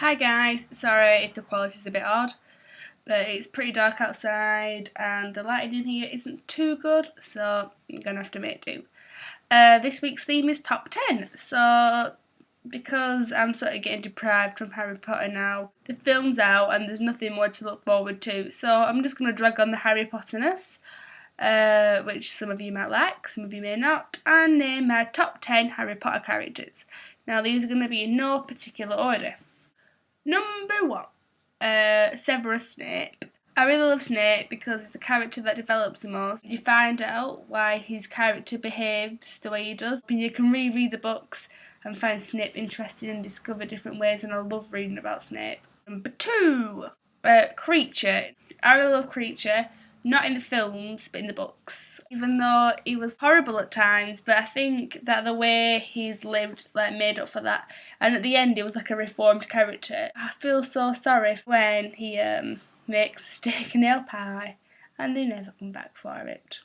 Hi guys, sorry if the quality's a bit odd, but it's pretty dark outside and the lighting in here isn't too good, so you're gonna have to make do. This week's theme is top 10, so because I'm sort of getting deprived from Harry Potter now, the film's out and there's nothing more to look forward to, so I'm just gonna drag on the Harry Potterness, which some of you might like, some of you may not, and name my top 10 Harry Potter characters. Now these are going to be in no particular order. Number 1, Severus Snape. I really love Snape because he's the character that develops the most. You find out why his character behaves the way he does, and you can reread the books and find Snape interesting and discover different ways, and I love reading about Snape. Number 2, Creature. I really love Creature. Not in the films, but in the books. Even though he was horrible at times, but I think that the way he's lived made up for that. And at the end, he was like a reformed character. I feel so sorry when he makes a steak and nail pie, and they never come back for it.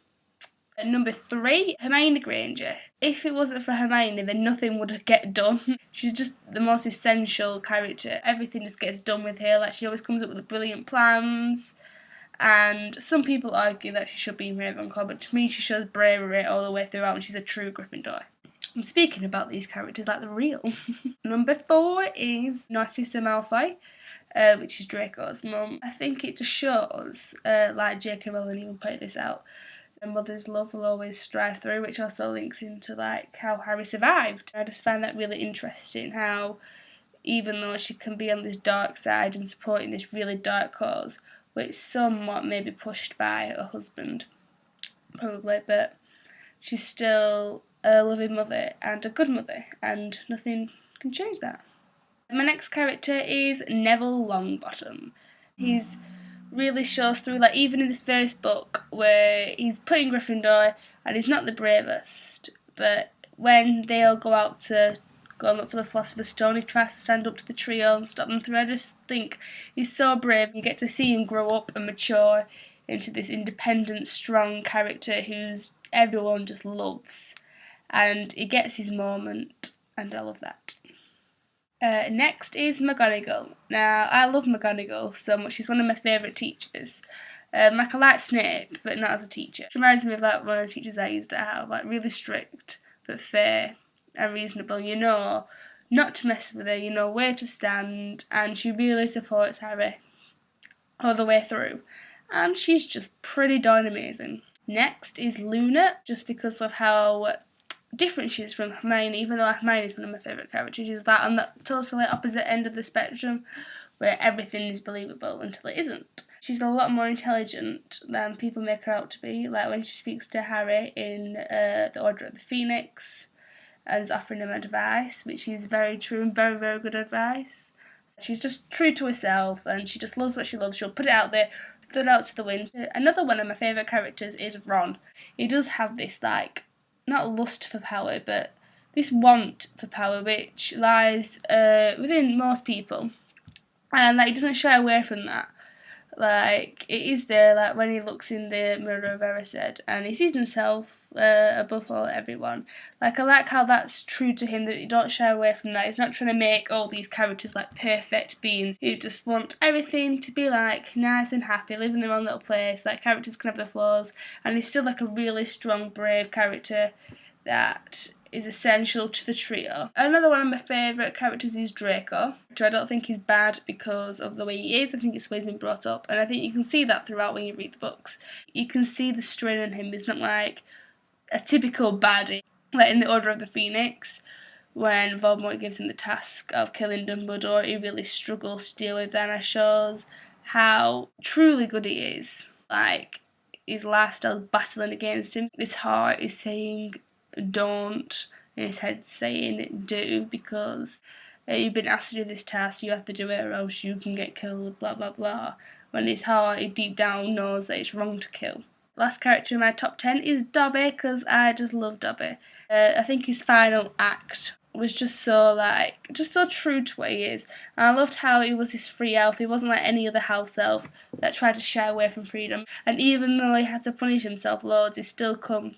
Number 3, Hermione Granger. If it wasn't for Hermione, then nothing would get done. She's just the most essential character. Everything just gets done with her. Like, she always comes up with the brilliant plans. And some people argue that she should be in Ravenclaw, but to me she shows bravery all the way throughout and she's a true Gryffindor. I'm speaking about these characters like they're real. Number 4 is Narcissa Malfoy, which is Draco's mum. I think it just shows, like J.K. Rowling even put this out, a mother's love will always strive through, which also links into like how Harry survived. I just find that really interesting, how even though she can be on this dark side and supporting this really dark cause, which somewhat may be pushed by her husband, probably, but she's still a loving mother and a good mother, and nothing can change that. My next character is Neville Longbottom. He's really shows through, like even in the first book where he's put in Gryffindor and he's not the bravest, but when they all go out to go and look for the Philosopher's Stone, he tries to stand up to the trio and stop them through. I just think he's so brave. You get to see him grow up and mature into this independent, strong character who's everyone just loves. And he gets his moment, and I love that. Next is McGonagall. Now, I love McGonagall so much. She's one of my favourite teachers. I like Snape, but not as a teacher. She reminds me of like one of the teachers I used to have, like really strict, but fair and reasonable. You know not to mess with her, you know where to stand, and she really supports Harry all the way through. And she's just pretty darn amazing. Next is Luna, just because of how different she is from Hermione, even though Hermione is one of my favourite characters. She's that on the totally opposite end of the spectrum, where everything is believable until it isn't. She's a lot more intelligent than people make her out to be, like when she speaks to Harry in the Order of the Phoenix and is offering him advice, which is very true and very, very good advice. She's just true to herself and she just loves what she loves. She'll put it out there, throw it out to the wind. Another one of my favourite characters is Ron. He does have this, like, not lust for power, but this want for power which lies within most people. And like, he doesn't shy away from that. Like, it is there, like when he looks in the mirror of Erised and he sees himself above all everyone. Like, I like how that's true to him, that he don't shy away from that. He's not trying to make all these characters like perfect beings who just want everything to be like nice and happy, live in their own little place. Like, characters can have their flaws, and he's still like a really strong, brave character that is essential to the trio. Another one of my favourite characters is Draco. I don't think he's bad because of the way he is. I think it's the way he's been brought up, and I think you can see that throughout when you read the books. You can see the strain on him. He's not like a typical baddie. Like in the Order of the Phoenix, when Voldemort gives him the task of killing Dumbledore, he really struggles to deal with that, and it shows how truly good he is. Like, his lifestyle's battling against him. His heart is saying don't, and his head's saying do, because you've been asked to do this task, you have to do it or else you can get killed, blah blah blah. When his heart, he deep down knows that it's wrong to kill. Last character in my top 10 is Dobby, because I just love Dobby. I think his final act was just so true to what he is. And I loved how he was this free elf. He wasn't like any other house elf that tried to shy away from freedom. And even though he had to punish himself loads, he still come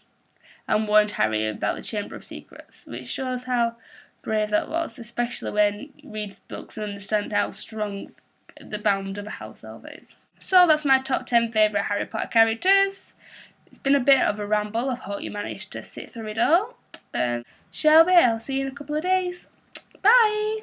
and warned Harry about the Chamber of Secrets, which shows how brave that was, especially when you read books and understand how strong the bond of a household is. So that's my top 10 favourite Harry Potter characters. It's been a bit of a ramble. I hope you managed to sit through it all. Shelby, I'll see you in a couple of days. Bye!